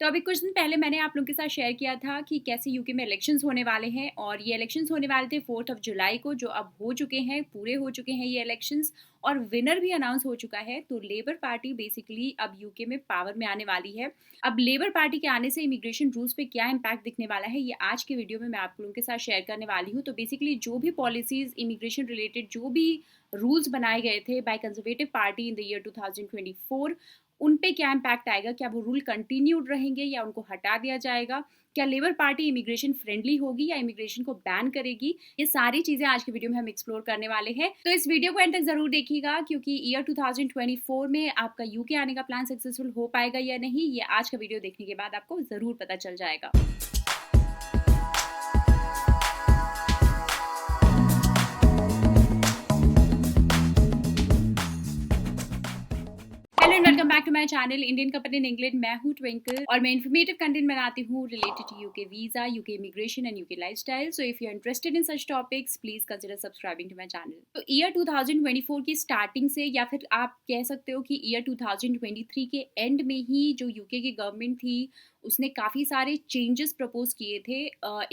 तो अभी कुछ दिन पहले मैंने आप लोगों के साथ शेयर किया था कि कैसे यूके में इलेक्शंस होने वाले हैं और ये इलेक्शंस होने वाले थे 4th ऑफ जुलाई को, जो अब हो चुके हैं, पूरे हो चुके हैं ये इलेक्शंस और विनर भी अनाउंस हो चुका है। तो लेबर पार्टी बेसिकली अब यूके में पावर में आने वाली है। अब लेबर पार्टी के आने से इमिग्रेशन रूल्स पे क्या इम्पैक्ट दिखने वाला है, ये आज के वीडियो में मैं आप लोगों के साथ शेयर करने वाली हूँ। तो बेसिकली जो भी पॉलिसीज इमिग्रेशन रिलेटेड जो भी रूल्स बनाए गए थे by conservative party in the year 2024, उन पे क्या इम्पैक्ट आएगा, क्या वो रूल कंटिन्यूड रहेंगे या उनको हटा दिया जाएगा, क्या लेबर पार्टी इमिग्रेशन फ्रेंडली होगी या इमिग्रेशन को बैन करेगी, ये सारी चीजें आज के वीडियो में हम एक्सप्लोर करने वाले हैं। तो इस वीडियो को एंड तक जरूर देखिएगा, क्योंकि ईयर 2024 में आपका यूके आने का प्लान सक्सेसफुल हो पाएगा या नहीं, ये आज का वीडियो देखने के बाद आपको जरूर पता चल जाएगा। Hello and welcome back to my channel Indian company in England. मैं हूं ट्विंकल और मैं इन्फॉर्मेटिव कंटेंट बनाती हूं related to UK visa, UK immigration and UK lifestyle. So if you are interested in such topics, please consider subscribing to my channel. तो year 2024 की starting से, या फिर आप कह सकते हो कि ईयर 2023 के एंड में ही जो यूके की गवर्नमेंट थी उसने काफ़ी सारे चेंजेस प्रपोज किए थे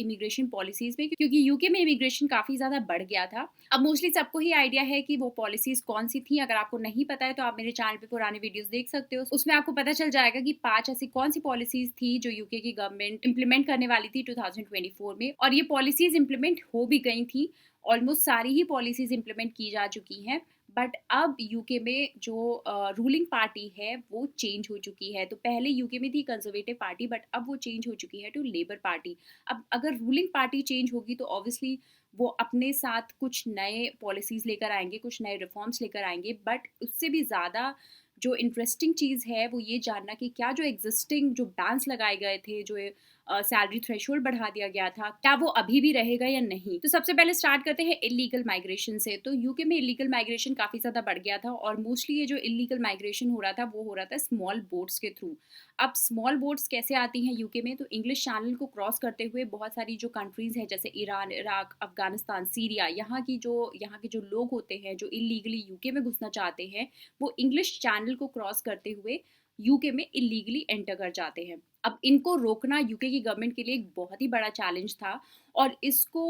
इमिग्रेशन पॉलिसीज़ में, क्योंकि यूके में इमिग्रेशन काफ़ी ज़्यादा बढ़ गया था। अब मोस्टली सबको ही आइडिया है कि वो पॉलिसीज़ कौन सी थी। अगर आपको नहीं पता है तो आप मेरे चैनल पे पुराने वीडियोस देख सकते हो, उसमें आपको पता चल जाएगा कि 5 ऐसी कौन सी पॉलिसीज़ थी जो यूके की गवर्नमेंट इंप्लीमेंट करने वाली थी 2024 में, और ये पॉलिसीज़ इंप्लीमेंट हो भी गई थी। ऑलमोस्ट सारी ही पॉलिसीज़ इंप्लीमेंट की जा चुकी हैं। बट अब यूके में जो रूलिंग पार्टी है वो चेंज हो चुकी है। तो पहले यूके में थी कंजर्वेटिव पार्टी, बट अब वो चेंज हो चुकी है टू लेबर पार्टी। अब अगर रूलिंग पार्टी चेंज होगी तो ऑब्वियसली वो अपने साथ कुछ नए पॉलिसीज लेकर आएंगे, कुछ नए रिफॉर्म्स लेकर आएंगे। बट उससे भी ज़्यादा जो इंटरेस्टिंग चीज़ है वो ये जानना कि क्या जो एग्जिस्टिंग जो बैन्स लगाए गए थे, जो सैलरी थ्रेशोल्ड बढ़ा दिया गया था, क्या वो अभी भी रहेगा या नहीं। तो सबसे पहले स्टार्ट करते हैं इलीगल माइग्रेशन से। तो यूके में इलीगल माइग्रेशन काफ़ी ज़्यादा बढ़ गया था और मोस्टली ये जो इलीगल माइग्रेशन हो रहा था वो हो रहा था स्मॉल बोट्स के थ्रू। अब स्मॉल बोट्स कैसे आती हैं यूके में? तो इंग्लिश चैनल को क्रॉस करते हुए बहुत सारी जो कंट्रीज़ हैं जैसे ईरान, इराक, अफगानिस्तान, सीरिया, यहाँ के जो लोग होते हैं जो इलीगली यूके में घुसना चाहते हैं, वो इंग्लिश चैनल को क्रॉस करते हुए यूके में इलीगली एंटर कर जाते हैं। अब इनको रोकना यूके की गवर्नमेंट के लिए एक बहुत ही बड़ा चैलेंज था और इसको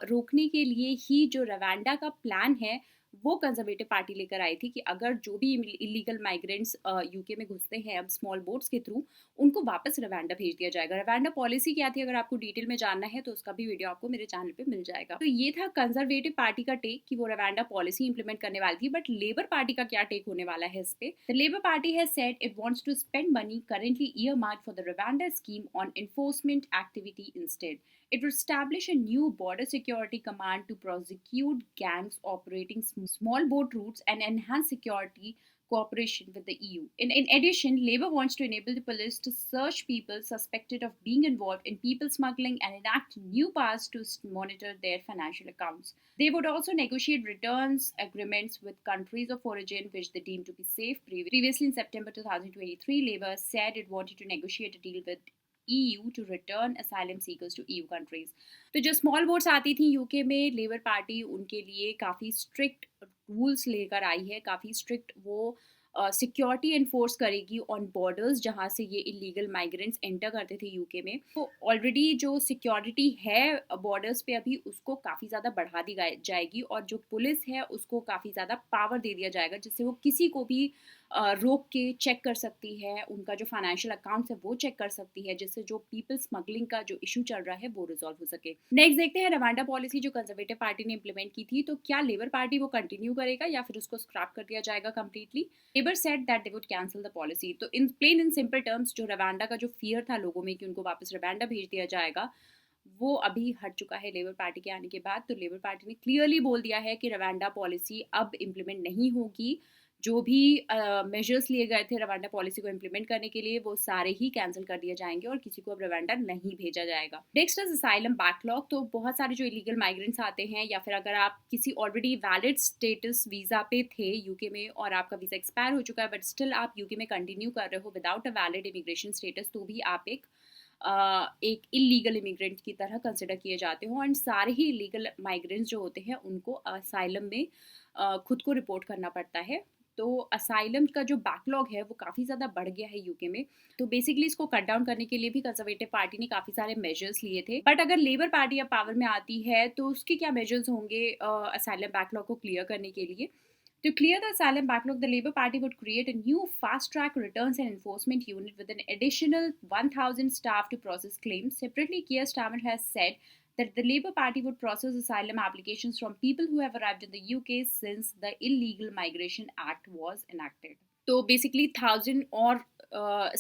रोकने के लिए ही जो रवांडा का प्लान है वो कंजर्वेटिव पार्टी लेकर आई थी कि अगर जो भी इलीगल माइग्रेंट्स यूके में घुसते हैं अब स्मॉल बोट्स के थ्रू, उनको वापस रवांडा भेज दिया जाएगा। रवांडा पॉलिसी क्या थी, अगर आपको डिटेल में जानना है तो उसका भी वीडियो आपको मेरे चैनल पे मिल जाएगा। तो ये था कंजर्वेटिव पार्टी का टेक कि वो रवांडा पॉलिसी इंप्लीमेंट करने वाली थी। बट लेबर पार्टी का क्या टेक होने वाला है इस पे? The Labour Party has said it wants to spend money currently earmarked for the Rwanda scheme on enforcement activity instead. It would establish a new border security command to prosecute gangs operating small boat routes and enhance security cooperation with the EU. In addition, Labour wants to enable the police to search people suspected of being involved in people smuggling and enact new powers to monitor their financial accounts. They would also negotiate returns agreements with countries of origin which they deem to be safe. Previously, in September 2023, Labour said it wanted to negotiate a deal with EU to return asylum seekers to EU countries. तो जो small boats आती थी UK में, labour party उनके लिए काफ़ी strict rules लेकर आई है, काफ़ी स्ट्रिक्ट वो सिक्योरिटी एनफोर्स करेगी ऑन बॉर्डर्स जहाँ से ये इलीगल माइग्रेंट्स एंटर करते थे यूके में। तो ऑलरेडी जो सिक्योरिटी है बॉर्डर्स पे अभी उसको काफ़ी ज़्यादा बढ़ा दी जाएगी और जो पुलिस है उसको काफ़ी ज़्यादा पावर दे दिया जाएगा, जिससे वो किसी को भी रोक के चेक कर सकती है, उनका जो फाइनेंशियल अकाउंट्स है वो चेक कर सकती है, जिससे जो पीपल स्मगलिंग का जो इशू चल रहा है वो रिजॉल्व हो सके। नेक्स्ट देखते हैं रवांडा पॉलिसी जो कंजर्वेटिव पार्टी ने इंप्लीमेंट की थी। तो क्या लेबर पार्टी वो कंटिन्यू करेगा या फिर उसको स्क्रैप कर दिया जाएगा completely? Labour said that they would cancel the policy. तो इन प्लेन इन सिंपल टर्म्स जो रवांडा का जो फियर था लोगों में कि उनको वापस रवांडा भेज दिया जाएगा, वो अभी हट चुका है लेबर पार्टी के आने के बाद। तो लेबर पार्टी ने क्लियरली बोल दिया है कि रवांडा पॉलिसी अब इम्प्लीमेंट नहीं होगी। जो भी मेजर्स लिए गए थे रवांडा पॉलिसी को इम्प्लीमेंट करने के लिए वो सारे ही कैंसिल कर दिए जाएंगे और किसी को अब रवांडा नहीं भेजा जाएगा। Next is asylum backlog. तो बहुत सारे जो इलीगल माइग्रेंट्स आते हैं या फिर अगर आप किसी ऑलरेडी वैलिड स्टेटस वीज़ा पे थे यूके में और आपका वीज़ा एक्सपायर हो चुका है बट स्टिल आप यूके में कंटिन्यू कर रहे हो without a valid immigration status, तो भी आप एक इलीगल इमिग्रेंट की तरह कंसिडर किए जाते हो। एंड सारे ही इलीगल माइग्रेंट्स जो होते हैं उनको असाइलम में खुद को रिपोर्ट करना पड़ता है तो असाइलम का जो बैकलॉग है वो काफ़ी ज़्यादा बढ़ गया है यूके में। तो बेसिकली इसको कट डाउन करने के लिए भी कंजर्वेटिव पार्टी ने काफ़ी सारे मेजर्स लिए थे। बट अगर लेबर पार्टी अब पावर में आती है तो उसके क्या मेजर्स होंगे असाइलम बैकलॉग को क्लियर करने के लिए? To clear the asylum backlog, the Labour Party would create a new fast-track returns and enforcement unit with an additional 1,000 staff to process claims. Separately, Keir Starmer has said that the Labour Party would process asylum applications from people who have arrived in the UK since the Illegal Migration Act was enacted. तो basically 1,000 और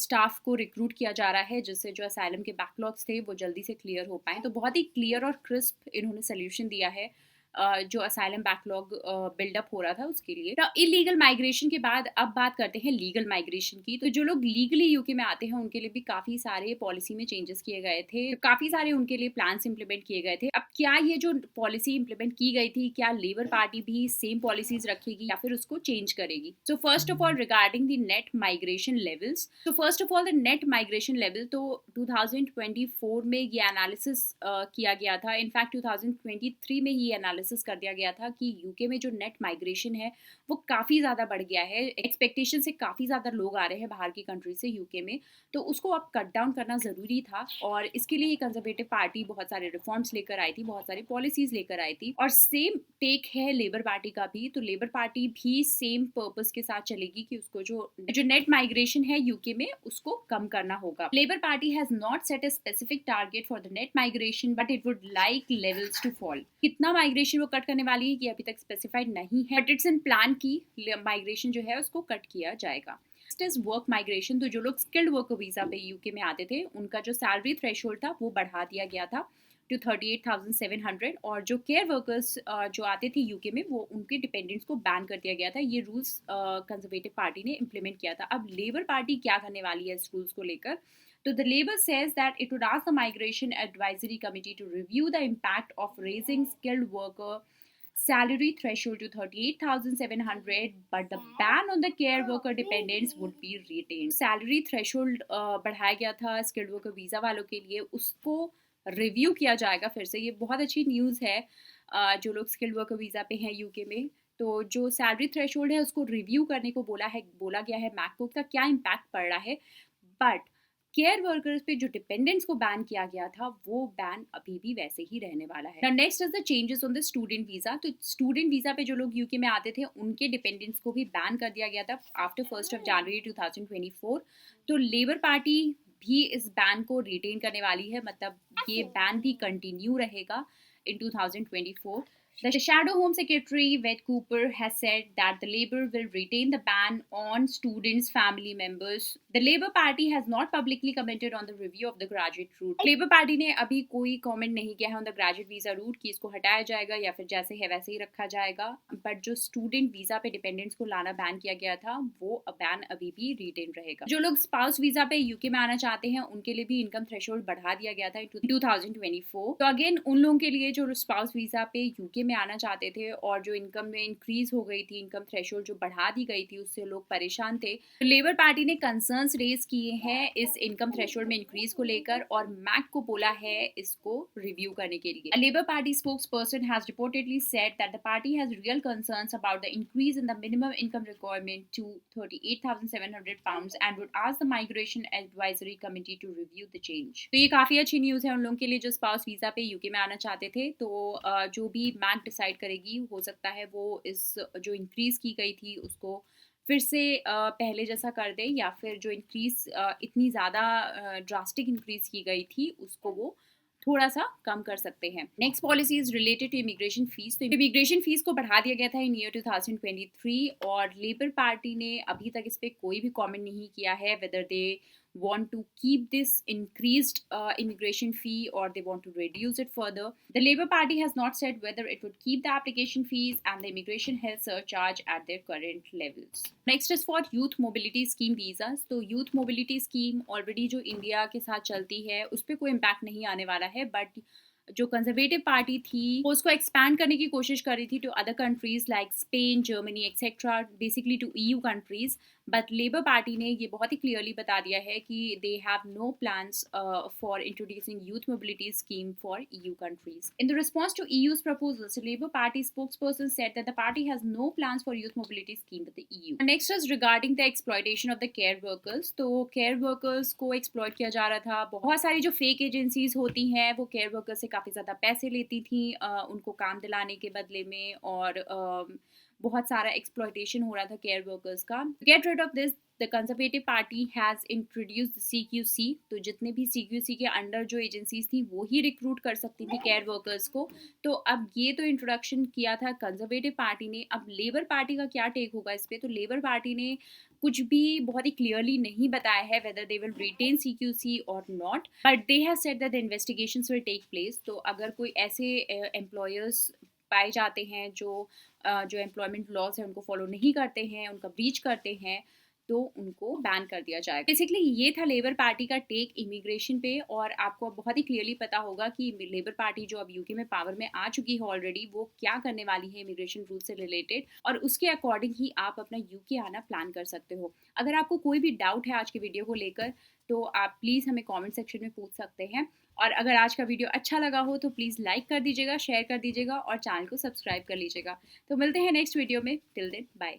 staff को recruit किया जा रहा है जिससे जो asylum के बैकलॉग्स थे वो जल्दी से क्लियर हो पाएँ। तो बहुत ही क्लियर और क्रिस्प इन्होंने सोल्यूशन दिया है जो असाइलम बैकलॉग बिल्डअप हो रहा था उसके लिए। तो इलीगल माइग्रेशन के बाद अब बात करते हैं लीगल माइग्रेशन की। तो जो लोग लीगली यूके में आते हैं उनके लिए भी काफ़ी सारे पॉलिसी में चेंजेस किए गए थे, काफ़ी सारे उनके लिए प्लान्स इंप्लीमेंट किए गए थे। अब क्या ये जो पॉलिसी इंप्लीमेंट की गई थी, क्या लेबर पार्टी भी सेम पॉलिसीज रखेगी या फिर उसको चेंज करेगी? So first of all regarding the net migration levels, तो first of all the net migration level तो 2024 में ये एनालिसिस किया गया था। इनफैक्ट 2023 में ही एनालिसिस कर दिया गया था कि यूके में जो नेट माइग्रेशन है वो काफ़ी ज़्यादा बढ़ गया है। एक्सपेक्टेशन से काफ़ी ज़्यादा लोग आ रहे हैं बाहर की कंट्री से यूके में, तो उसको अब कट डाउन करना ज़रूरी था और इसके लिए कंजर्वेटिव पार्टी बहुत सारे रिफॉर्म्स लेकर आई थी, बहुत सारी पॉलिसीज लेकर आई थी। और सेम टेक है लेबर पार्टी का भी, तो लेबर पार्टी भी सेम पर्पस के साथ चलेगी कि उसको जो नेट माइग्रेशन है यूके में उसको कम करना होगा। Labour Party has not set a specific target for the net migration but it would like levels to fall. कितना माइग्रेशन वो कट करने वाली है कि अभी तक स्पेसिफाइड नहीं है, बट इट्स इन प्लान की माइग्रेशन जो है उसको कट किया जाएगा। Next is work migration. तो जो लोग स्किल्ड वर्कर वीजा पे यूके में आते थे उनका जो सैलरी थ्रेशोल्ड था वो बढ़ा दिया गया था टू 38,700 और जो केयर वर्कर्स जो आते थे यूके में वो उनके डिपेंडेंट्स को बैन कर दिया गया था। ये रूल्स कंजर्वेटिव पार्टी ने इम्प्लीमेंट किया था। अब लेबर पार्टी क्या करने वाली है इस रूल्स को लेकर? So the Labour says that it would ask the Migration Advisory Committee to review the impact of raising skilled worker salary threshold to 38,700, but the ban on the care worker dependents would be retained. Salary threshold बढ़ाया गया था skilled worker visa वालों के लिए, उसको review किया जाएगा फिर से। ये बहुत अच्छी न्यूज़ है जो लोग स्किल्ड वर्कर वीज़ा पे हैं यूके में। तो जो सैलरी थ्रेशोल्ड है उसको रिव्यू करने को बोला गया है मैक को, का क्या इम्पैक्ट पड़ रहा है। बट केयर वर्कर्स पे जो डिपेंडेंट्स को बैन किया गया था वो बैन अभी भी वैसे ही रहने वाला है। Next is the changes on the student visa. तो स्टूडेंट वीजा पे जो लोग यूके में आते थे उनके डिपेंडेंट्स को भी बैन कर दिया गया था आफ्टर 1 जनवरी 2024। तो लेबर पार्टी भी इस बैन को रिटेन करने वाली है, मतलब ये बैन भी कंटिन्यू रहेगा in 2024. The Shadow Home Secretary, Ved Cooper, has said that the Labour will retain the ban on students' family members. The Labour Party has not publicly commented on the review of the graduate route. Labour Party ने अभी कोई comment नहीं किया है on the graduate visa route कि इसको हटाया जाएगा या फिर जैसे है वैसे ही रखा जाएगा। बट जो student visa पे dependents को लाना बैन किया गया था वो बैन अभी भी retain रहेगा। जो लोग spouse visa पे यूके में आना चाहते हैं उनके लिए भी इनकम थ्रेशोल्ड बढ़ा दिया गया था 2024। तो अगेन उन लोगों के लिए जो स्पाउस वीजा पे यूके में आना चाहते थे और जो इनकम में इंक्रीज हो गई थी, इनकम थ्रेशोल्ड जो बढ़ा दी गई थी उससे लोग परेशान थे। तो लेबर पार्टी ने कंसर्न्स रेज किए हैं इस इनकम थ्रेशोल्ड में इंक्रीज को लेकर और मैक को बोला है इसको रिव्यू करने के लिए। Labour Party spokesperson has reportedly said that the party has real concerns about the increase in the minimum income requirement to 38,700 pounds and would ask the Migration Advisory Committee to review the change. तो ये काफ़ी अच्छी news है उन लोगों के लिए जो स्पाउस वीज़ा पे यूके में आना चाहते थे। तो जो भी मैक डिसाइड करेगी हो सकता है वो इस जो इंक्रीज़ की गई थी उसको फिर से पहले जैसा कर दे या फिर जो इंक्रीज़ इतनी ज़्यादा ड्रास्टिक इंक्रीज़ की गई थी उसको वो थोड़ा सा कम कर सकते हैं। Next policy is related to immigration fees. तो इमिग्रेशन फीस को बढ़ा दिया गया था इन ईयर 2023 और लेबर पार्टी ने अभी तक इस पर कोई भी कमेंट नहीं किया है whether they want to keep this increased immigration fee or they want to reduce it further. The Labour Party has not said whether it would keep the application fees and the immigration health surcharge at their current levels. Next is for youth mobility scheme visas. तो youth mobility scheme already जो India के साथ चलती है उस पर कोई impact नहीं आने वाला है, बट जो कंजर्वेटिव पार्टी थी वो उसको एक्सपैंड करने की कोशिश कर रही थी to other countries like Spain, Germany etcetera, basically to EU countries. But Labour Party ने ये बहुत ही क्लियरली बता दिया है कि they have no plans for introducing youth mobility scheme for EU countries. In the response to EU's proposals, the Labour Party spokesperson said that the party has no plans for youth mobility scheme with the EU. Next is regarding the exploitation of the care workers. तो care workers को exploit किया जा रहा था. बहुत सारी जो fake agencies होती हैं वो care workers से काफ़ी ज़्यादा पैसे लेती थी उनको काम दिलाने के बदले में और बहुत सारा एक्सप्लॉयटेशन हो रहा था केयर वर्कर्स का. Get rid of this the Conservative Party has introduced CQC. तो जितने भी CQC के अंडर जो एजेंसीज थी वो ही रिक्रूट कर सकती थी केयर वर्कर्स को. तो अब ये तो इंट्रोडक्शन किया था कंजर्वेटिव पार्टी ने. अब लेबर पार्टी का क्या टेक होगा इस पर. तो लेबर पार्टी ने कुछ भी बहुत ही क्लियरली नहीं बताया है whether they will retain CQC और not, but they have said that the investigations will take place. तो अगर कोई ऐसे एम्प्लॉयर्स पाए जाते हैं जो एम्प्लॉयमेंट लॉज है उनको फॉलो नहीं करते हैं, उनका ब्रीच करते हैं, तो उनको बैन कर दिया जाएगा. बेसिकली ये था लेबर पार्टी का टेक इमिग्रेशन पे. और आपको अब बहुत ही क्लियरली पता होगा कि लेबर पार्टी जो अब यूके में पावर में आ चुकी है ऑलरेडी, वो क्या करने वाली है इमिग्रेशन रूल से रिलेटेड, और उसके अकॉर्डिंग ही आप अपना यूके आना प्लान कर सकते हो. अगर आपको कोई भी डाउट है आज के वीडियो को लेकर तो आप प्लीज़ हमें कॉमेंट सेक्शन में पूछ सकते हैं. और अगर आज का वीडियो अच्छा लगा हो तो प्लीज़ लाइक कर दीजिएगा, शेयर कर दीजिएगा और चैनल को सब्सक्राइब कर लीजिएगा. तो मिलते हैं नेक्स्ट वीडियो में. Till then bye.